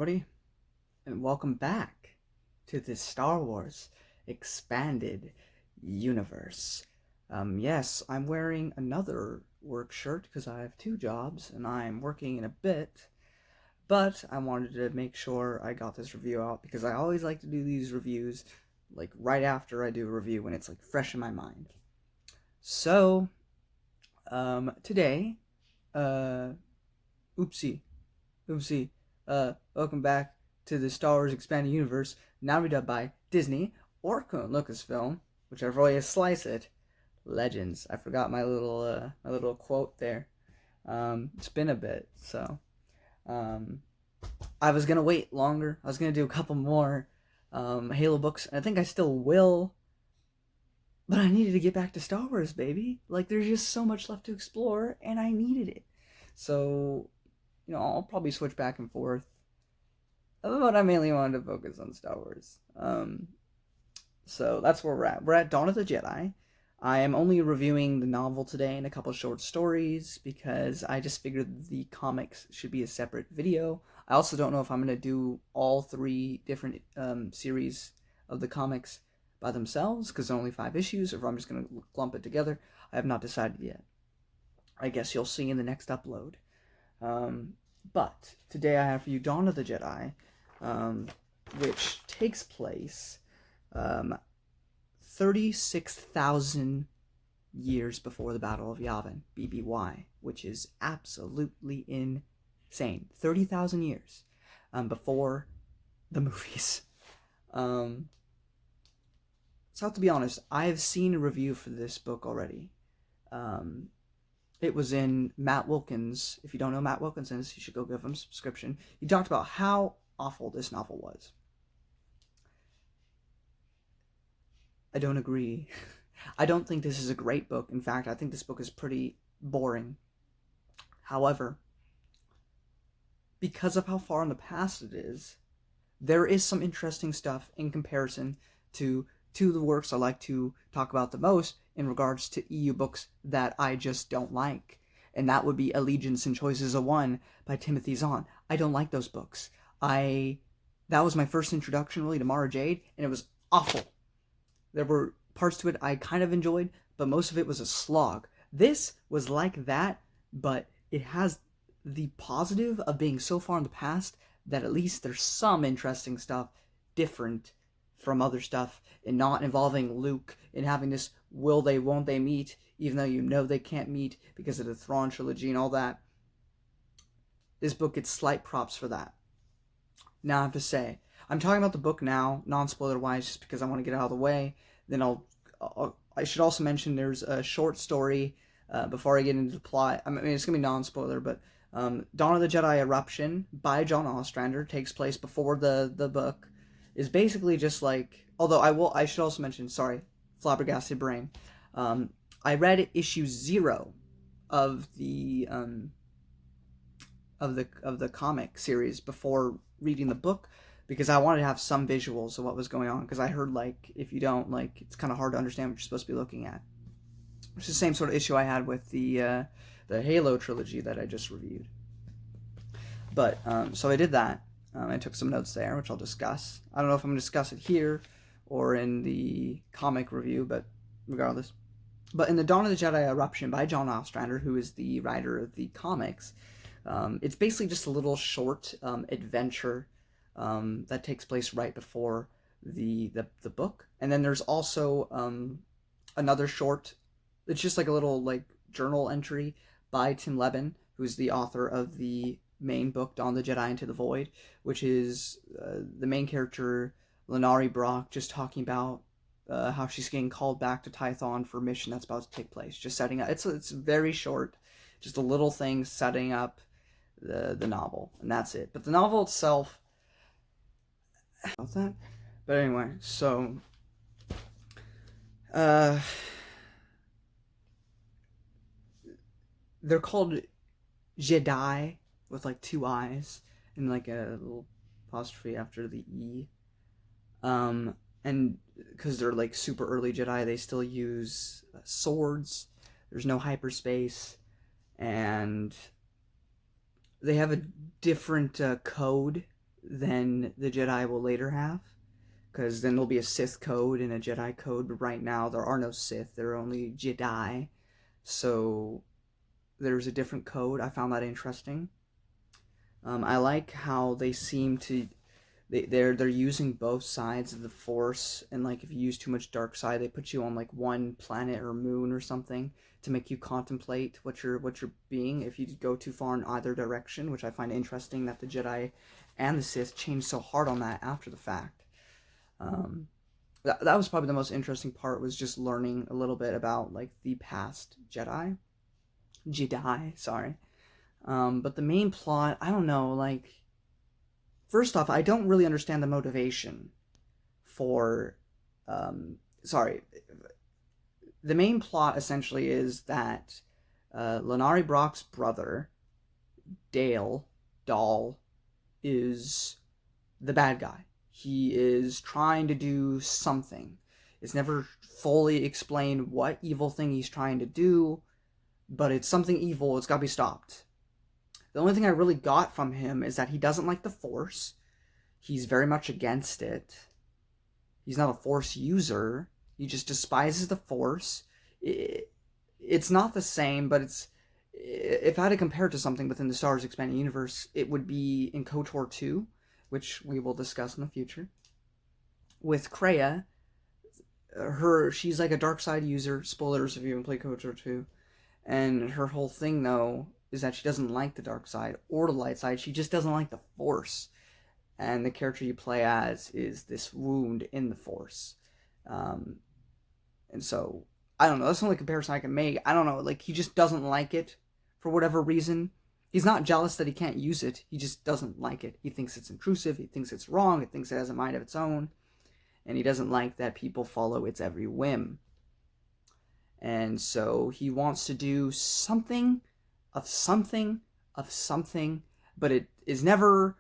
everybody, and welcome back to the Star Wars Expanded Universe. Yes, I'm wearing another work shirt because I have two jobs and I'm working in a bit, but I wanted to make sure I got this review out because I always like to do these reviews like right after I do a review when it's like fresh in my mind. So, today, uh, oopsie, welcome back to the Star Wars Expanded Universe, now redubbed by Disney or Lucasfilm, whichever way you slice it. Legends. I forgot my little quote there. It's been a bit, so I was gonna wait longer. I was gonna do a couple more Halo books, and I think I still will. But I needed to get back to Star Wars, baby. Like, there's just so much left to explore, and I needed it. So, I'll probably switch back and forth. But I mainly wanted to focus on Star Wars. So that's where we're at. We're at Dawn of the Jedi. I am only reviewing the novel today and a couple short stories because I just figured the comics should be a separate video. I also don't know if I'm going to do all three different series of the comics by themselves because there are only 5 issues, or if I'm just going to lump it together. I have not decided yet. I guess you'll see in the next upload. But today I have for you Dawn of the Jedi, which takes place 36,000 years before the Battle of Yavin, BBY, which is absolutely insane. 30,000 years before the movies. So to be honest, I've seen a review for this book already. It was in Matt Wilkins. If you don't know Matt Wilkins is, you should go give him a subscription. He talked about how awful this novel was. I don't agree. I don't think this is a great book. In fact, I think this book is pretty boring. However, because of how far in the past it is, there is some interesting stuff in comparison to two of the works I like to talk about the most in regards to EU books that I just don't like. And that would be Allegiance and Choices of One by Timothy Zahn. I don't like those books. That was my first introduction really to Mara Jade, and it was awful. There were parts to it I kind of enjoyed, but most of it was a slog. This was like that, but it has the positive of being so far in the past that at least there's some interesting stuff different from other stuff and not involving Luke and having this will they, won't they meet, even though you know they can't meet because of the Thrawn trilogy and all that. This book gets slight props for that. Now I have to say, I'm talking about the book now, non-spoiler wise, just because I want to get it out of the way. Then I should also mention there's a short story before I get into the plot. I mean, it's going to be non-spoiler, but Dawn of the Jedi Eruption by John Ostrander takes place before the book. Is basically just like, although I should also mention, sorry, flabbergasted brain. I read issue 0 of the comic series before reading the book because I wanted to have some visuals of what was going on, because I heard like if you don't, like, it's kind of hard to understand what you're supposed to be looking at. It's the same sort of issue I had with the Halo trilogy that I just reviewed. But so I did that. I took some notes there, which I'll discuss. I don't know if I'm going to discuss it here or in the comic review, but regardless. But in the Dawn of the Jedi Eruption by John Ostrander, who is the writer of the comics, it's basically just a little short adventure that takes place right before the book. And then there's also another short, it's just like a little like journal entry by Tim Levin, who's the author of the main book, Dawn of the Jedi Into the Void, which is the main character, Lanoree Brock, just talking about how she's getting called back to Tython for a mission that's about to take place. Just setting up, it's very short, just a little thing setting up the novel, and that's it. But the novel itself, about that. But anyway, so they're called Jedi with like 2 eyes and like a little apostrophe after the E. And because they're like super early Jedi, they still use swords. There's no hyperspace, and they have a different code than the Jedi will later have. Because then there'll be a Sith code and a Jedi code, but right now there are no Sith, there are only Jedi. So there's a different code. I found that interesting. I like how they seem to they're using both sides of the Force, and like if you use too much dark side, they put you on like one planet or moon or something to make you contemplate what you're being if you go too far in either direction, which I find interesting that the Jedi and the Sith changed so hard on that after the fact. That was probably the most interesting part, was just learning a little bit about like the past Jedi, sorry. But the main plot, I don't know, like, first off, I don't really understand the motivation for, the main plot essentially is that Lanoree Brock's brother, Dahl, is the bad guy. He is trying to do something. It's never fully explained what evil thing he's trying to do, but it's something evil. It's got to be stopped. The only thing I really got from him is that he doesn't like the Force. He's very much against it. He's not a Force user. He just despises the Force. It's not the same, but it's... If I had to compare it to something within the Star Wars Expanded Universe, it would be in KOTOR 2, which we will discuss in the future. With Kreia, she's like a dark side user. Spoilers if you haven't played KOTOR 2. And her whole thing, though, is that she doesn't like the dark side or the light side. She just doesn't like the Force. And the character you play as is this wound in the Force. And so, I don't know. That's the only comparison I can make. I don't know. Like, he just doesn't like it for whatever reason. He's not jealous that he can't use it. He just doesn't like it. He thinks it's intrusive. He thinks it's wrong. He thinks it has a mind of its own. And he doesn't like that people follow its every whim. And so he wants to do something, but it is never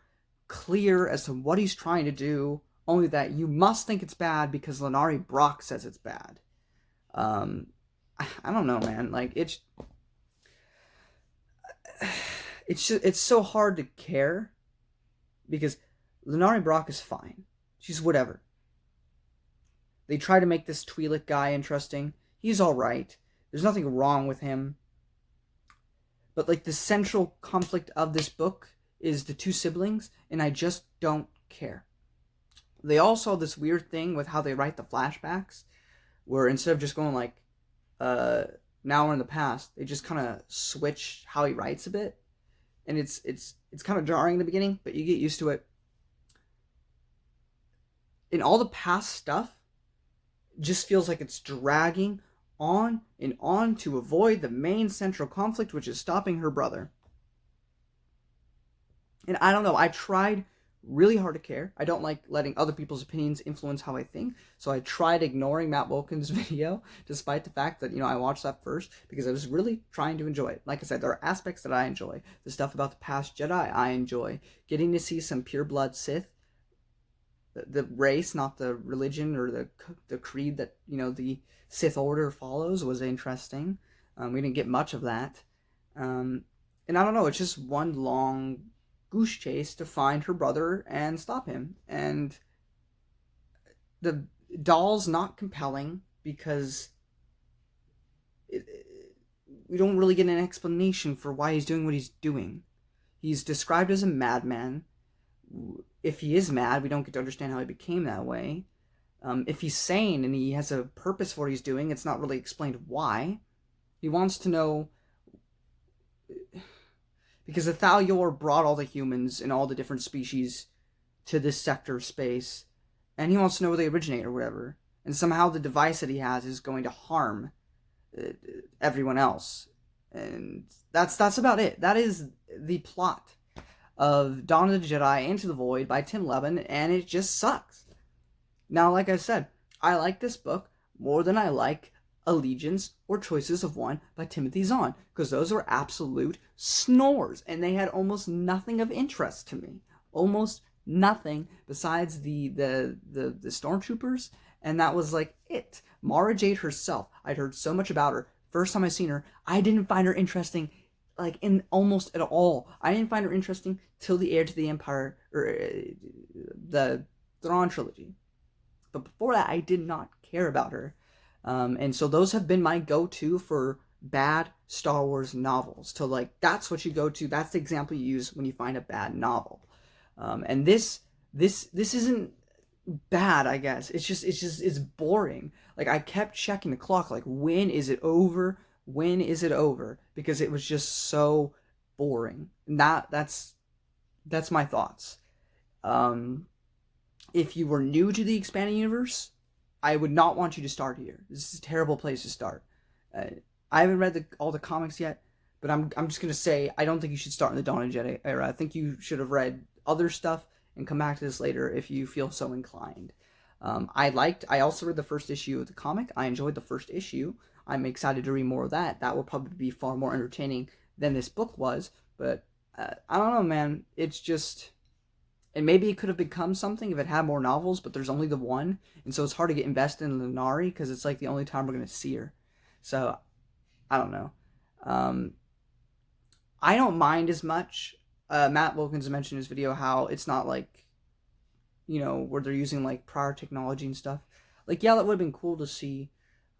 clear as to what he's trying to do, only that you must think it's bad because Lanoree Brock says it's bad. I don't know, man. Like, it's so hard to care because Lanoree Brock is fine. She's whatever. They try to make this Twi'lek guy interesting. He's alright. There's nothing wrong with him. But, like, the central conflict of this book is the two siblings, and I just don't care. They also have this weird thing with how they write the flashbacks, where instead of just going, like, now or in the past, they just kind of switch how he writes a bit. And it's kind of jarring in the beginning, but you get used to it. In all the past stuff, just feels like it's dragging on and on to avoid the main central conflict, which is stopping her brother. And I don't know, I tried really hard to care. I don't like letting other people's opinions influence how I think, so I tried ignoring Matt Wilkins' video, despite the fact that, I watched that first, because I was really trying to enjoy it. Like I said, there are aspects that I enjoy. The stuff about the past Jedi, I enjoy. Getting to see some pure-blood Sith, the race, not the religion or the creed that, the Sith Order follows, was interesting. We didn't get much of that. And I don't know, it's just one long goose chase to find her brother and stop him. And the Dahl's not compelling because we don't really get an explanation for why he's doing what he's doing. He's described as a madman. If he is mad, we don't get to understand how he became that way. If he's sane and he has a purpose for what he's doing, it's not really explained why. He wants to know... Because the Thal-Yor brought all the humans and all the different species to this sector of space, and he wants to know where they originate or whatever. And somehow the device that he has is going to harm everyone else. And that's about it. That is the plot of Dawn of the Jedi Into the Void by Tim Levin, and it just sucks. Now, like I said, I like this book more than I like Allegiance or Choices of One by Timothy Zahn, because those were absolute snores, and they had almost nothing of interest to me. Almost nothing besides the stormtroopers, and that was like it. Mara Jade herself, I'd heard so much about her. First time I seen her, I didn't find her interesting, like, in almost at all. I didn't find her interesting till the Heir to the Empire or the Thrawn trilogy. But before that, I did not care about her. And so those have been my go-to for bad Star Wars novels. So like, that's what you go to. That's the example you use when you find a bad novel. And this isn't bad, I guess. It's boring. Like, I kept checking the clock. Like, when is it over? When is it over? Because it was just so boring. And that's my thoughts. If you were new to the expanded universe, I would not want you to start here. This is a terrible place to start. I haven't read all the comics yet, but I'm just gonna say I don't think you should start in the Dawn of the Jedi era. I think you should have read other stuff and come back to this later if you feel so inclined. I also read the first issue of the comic. I enjoyed the first issue. I'm excited to read more of that. That will probably be far more entertaining than this book was. But I don't know, man. It's just, and maybe it could have become something if it had more novels, but there's only the one, and so it's hard to get invested in Lanoree because it's like the only time we're gonna see her. So I don't know. I don't mind as much. Matt Wilkins mentioned in his video how it's not like, where they're using like prior technology and stuff. Like, yeah, that would have been cool to see.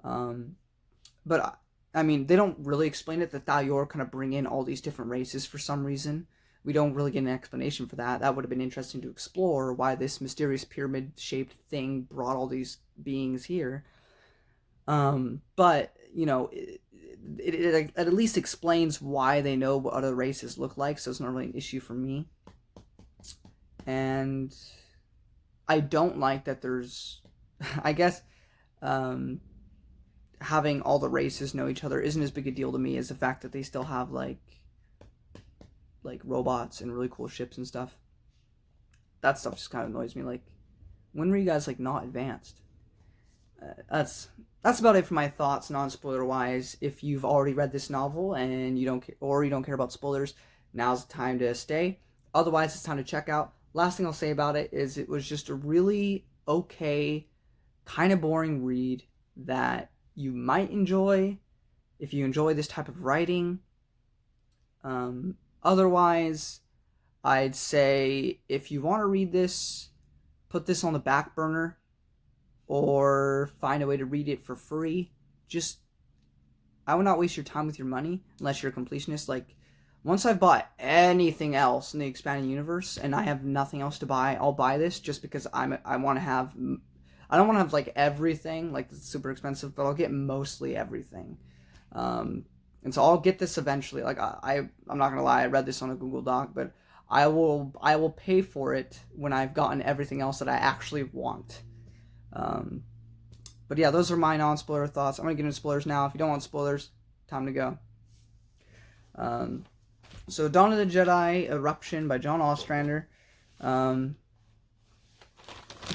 But I mean, they don't really explain it, that Thalyor kind of bring in all these different races for some reason. We don't really get an explanation for that. That would have been interesting to explore, why this mysterious pyramid-shaped thing brought all these beings here. But, it at least explains why they know what other races look like, so it's not really an issue for me. And I don't like that there's, I guess, having all the races know each other isn't as big a deal to me as the fact that they still have like robots and really cool ships and stuff. That stuff just kind of annoys me. Like, when were you guys like not advanced? That's about it for my thoughts, non-spoiler wise. If you've already read this novel and you don't care about spoilers, now's the time to stay. Otherwise, it's time to check out. Last thing I'll say about it is it was just a really okay, kind of boring read that you might enjoy if you enjoy this type of writing. Otherwise, I'd say if you want to read this, put this on the back burner or find a way to read it for free. Just, I would not waste your time with your money unless you're a completionist. Like, once I've bought anything else in the expanded universe and I have nothing else to buy, I'll buy this just because I want to have, I don't want to have like everything, like it's super expensive, but I'll get mostly everything. And so I'll get this eventually. Like, I'm not gonna lie, I read this on a Google Doc, but I will pay for it when I've gotten everything else that I actually want. But yeah, those are my non-spoiler thoughts. I'm gonna get into spoilers now. If you don't want spoilers, time to go. So Dawn of the Jedi, Eruption by John Ostrander.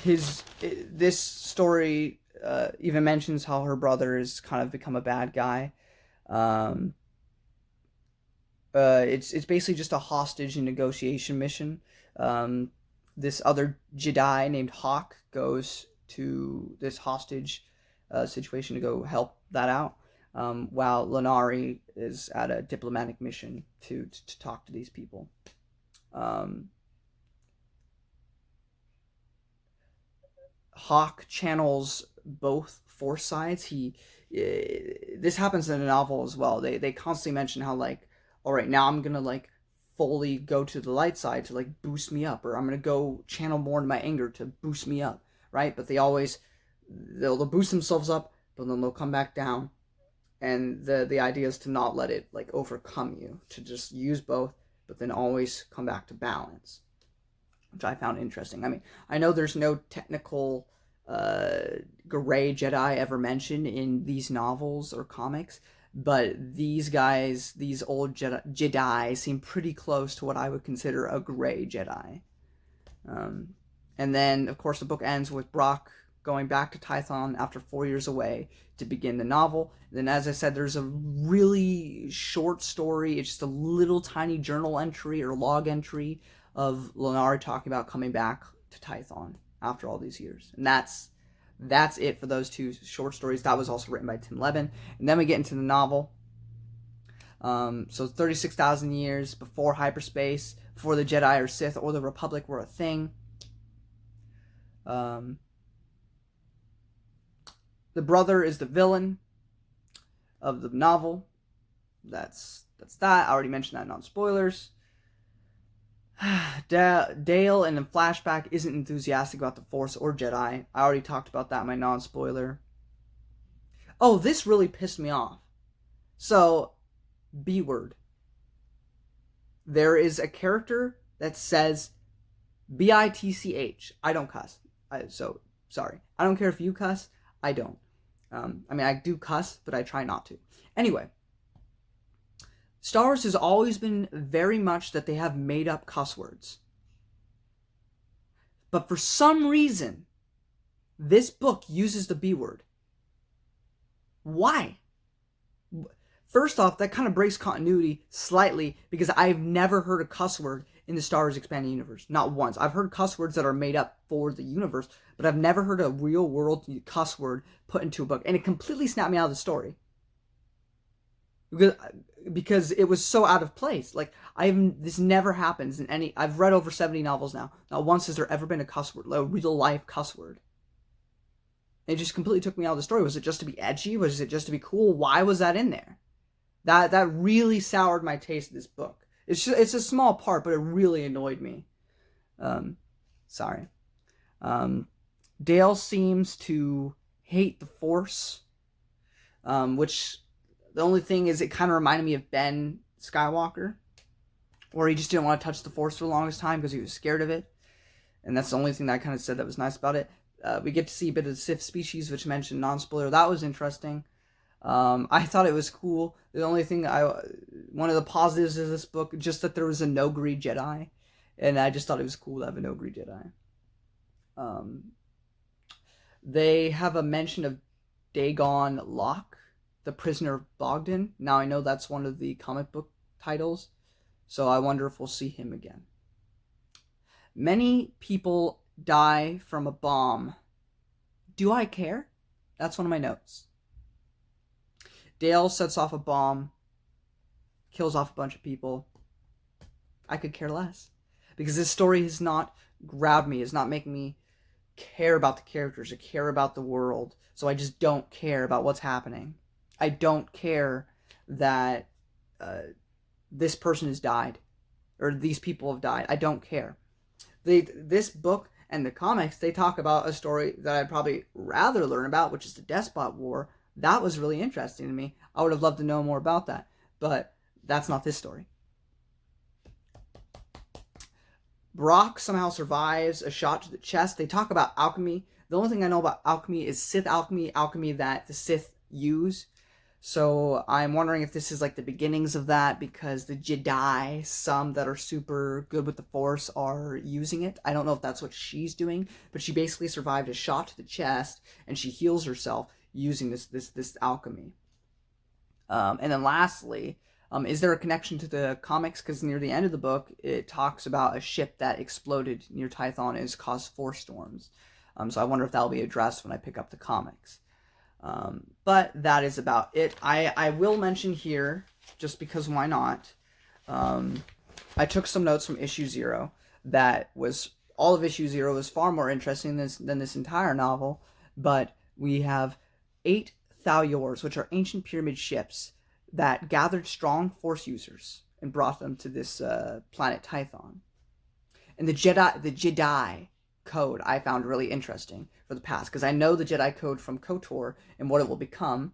This story even mentions how her brother has kind of become a bad guy. It's basically just a hostage and negotiation mission. This other Jedi named Hawk goes to this hostage situation to go help that out, while Lanoree is at a diplomatic mission to talk to these people. Hawk channels both force sides. This happens in the novel as well. They constantly mention how, like, all right, now I'm gonna like fully go to the light side to like boost me up, or I'm gonna go channel more into my anger to boost me up, right? But they'll boost themselves up, but then they'll come back down. And the idea is to not let it like overcome you, to just use both, but then always come back to balance, which I found interesting. I mean, I know there's no technical gray Jedi ever mentioned in these novels or comics, but these guys, these old Jedi seem pretty close to what I would consider a gray Jedi. And then, of course, the book ends with Brock going back to Tython after 4 years away to begin the novel. And then, as I said, there's a really short story. It's just a little tiny journal entry or log entry of Lanoree talking about coming back to Tython after all these years. And that's it for those two short stories. That was also written by Tim Levin. And then we get into the novel. So 36,000 years before hyperspace, before the Jedi or Sith or the Republic were a thing. The brother is the villain of the novel. That's that. I already mentioned that, non-spoilers. Dale in the flashback isn't enthusiastic about the Force or Jedi. I already talked about that in my non-spoiler. Oh, this really pissed me off. So, B word. There is a character that says bitch. I don't cuss. So, sorry. I don't care if you cuss. I don't. I mean, I do cuss, but I try not to. Anyway. Star Wars has always been very much that they have made up cuss words. But for some reason, this book uses the B word. Why? First off, that kind of breaks continuity slightly because I've never heard a cuss word in the Star Wars Expanded Universe. Not once. I've heard cuss words that are made up for the universe, but I've never heard a real world cuss word put into a book. And it completely snapped me out of the story. Because it was so out of place. Like, this never happens in any... I've read over 70 novels now. Not once has there ever been a cuss word, like a real life cuss word. It just completely took me out of the story. Was it just to be edgy? Was it just to be cool? Why was that in there? That really soured my taste of this book. It's a small part, but it really annoyed me. Sorry. Dale seems to hate the Force, which the only thing is it kind of reminded me of Ben Skywalker, where he just didn't want to touch the Force for the longest time because he was scared of it. And that's the only thing that I kind of said that was nice about it. We get to see a bit of the Sith species, which mentioned non-spoiler. That was interesting. I thought it was cool. The only thing one of the positives of this book, just that there was a no-greed Jedi. And I just thought it was cool to have a no-greed Jedi. They have a mention of Dagon Locke, the prisoner of Bogdan. Now I know that's one of the comic book titles. So I wonder if we'll see him again. Many people die from a bomb. Do I care? That's one of my notes. Dale sets off a bomb, kills off a bunch of people. I could care less. Because this story has not grabbed me, it's not making me care about the characters or care about the world. So I just don't care about what's happening. I don't care that this person has died. Or these people have died. I don't care. This book and the comics, they talk about a story that I'd probably rather learn about, which is the Despot War. That was really interesting to me. I would have loved to know more about that. But that's not this story. Brock somehow survives a shot to the chest. They talk about alchemy. The only thing I know about alchemy is Sith alchemy, alchemy that the Sith use. So I'm wondering if this is like the beginnings of that, because the Jedi, some that are super good with the Force, are using it. I don't know if that's what she's doing, but she basically survived a shot to the chest, and she heals herself using this alchemy. And then lastly, is there a connection to the comics? Because near the end of the book, it talks about a ship that exploded near Tython and has caused force storms. So I wonder if that'll be addressed when I pick up the comics. But that is about it. I will mention here, just because why not, I took some notes from issue 0 that was, all of issue 0 was far more interesting than this entire novel, but we have 8 Thalyors, which are ancient pyramid ships that gathered strong Force users and brought them to this planet Tython. And the Jedi code I found really interesting for the past, because I know the Jedi code from KOTOR and what it will become,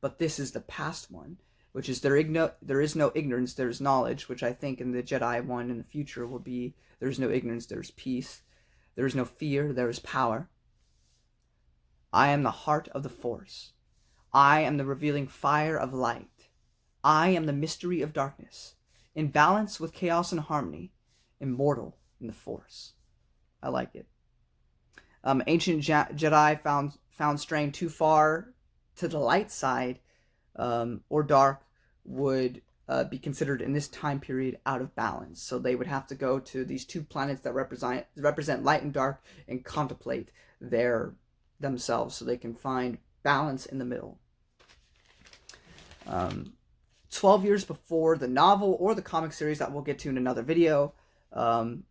but this is the past one, which is there is no ignorance, there's knowledge, which I think in the Jedi one in the future will be there's no ignorance, there's peace, there is no fear, there is power. I am the heart of the Force. I am the revealing fire of light. I am the mystery of darkness, in balance with chaos and harmony, immortal in the Force. I like it. Ancient Jedi found straying too far to the light side or dark would be considered in this time period out of balance. So they would have to go to these 2 planets that represent light and dark and contemplate themselves so they can find balance in the middle. 12 years before the novel or the comic series that we'll get to in another video, the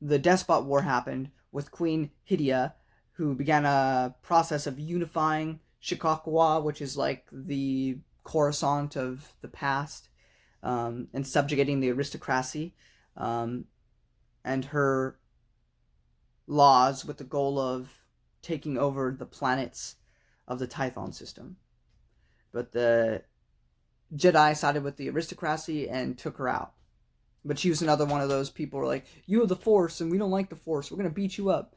Despot War happened with Queen Hydia, who began a process of unifying Shikakawa, which is like the Coruscant of the past, and subjugating the aristocracy, and her laws with the goal of taking over the planets of the Tython system. But the Jedi sided with the aristocracy and took her out. But she was another one of those people who were like, you have the Force and we don't like the Force. We're going to beat you up.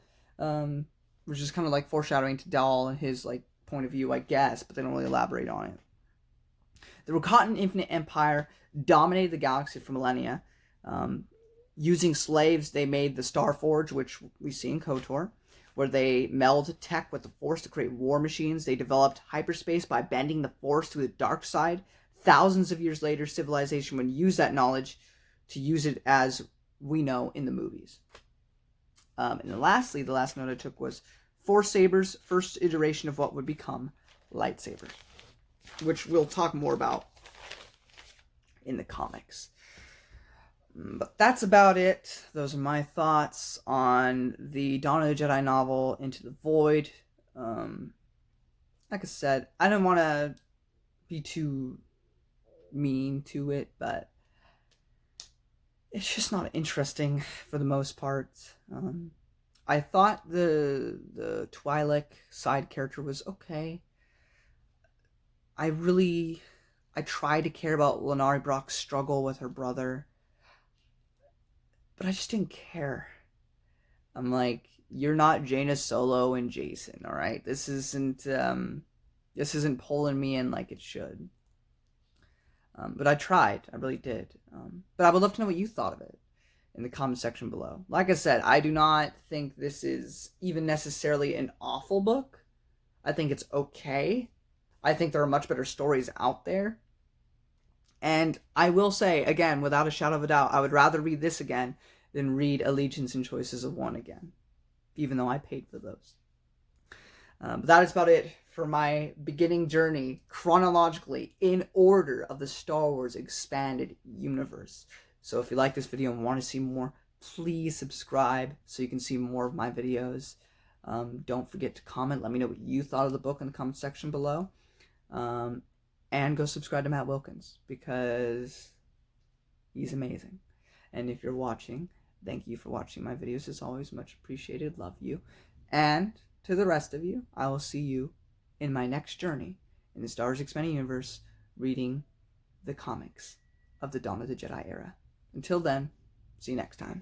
Which is kind of like foreshadowing to Dahl and his like point of view, I guess, but they don't really elaborate on it. The Rakatan Infinite Empire dominated the galaxy for millennia. Using slaves, they made the Star Forge, which we see in KOTOR, where they meld tech with the Force to create war machines. They developed hyperspace by bending the Force to the dark side. Thousands of years later, civilization would use that knowledge to use it as we know in the movies. And then lastly, the last note I took was Force Sabers, first iteration of what would become lightsabers, which we'll talk more about in the comics. But that's about it. Those are my thoughts on the Dawn of the Jedi novel, Into the Void. Like I said, I don't want to be too mean to it, but it's just not interesting for the most part. I thought the Twi'lek side character was okay. I tried to care about Lanoree Brock's struggle with her brother, but I just didn't care. I'm like, you're not Jaina Solo and Jason, all right? This isn't pulling me in like it should. But I tried. I really did. But I would love to know what you thought of it in the comment section below. Like I said, I do not think this is even necessarily an awful book. I think it's okay. I think there are much better stories out there. And I will say, again, without a shadow of a doubt, I would rather read this again than read Allegiance and Choices of One again, even though I paid for those. But that is about it for my beginning journey, chronologically, in order of the Star Wars Expanded Universe. So if you like this video and want to see more, please subscribe so you can see more of my videos. Don't forget to comment. Let me know what you thought of the book in the comment section below. And go subscribe to Matt Wilkins, because he's amazing. And if you're watching, thank you for watching my videos. As always, much appreciated. Love you. And to the rest of you, I will see you in my next journey in the Star Wars Expanded Universe, reading the comics of the Dawn of the Jedi era. Until then, see you next time.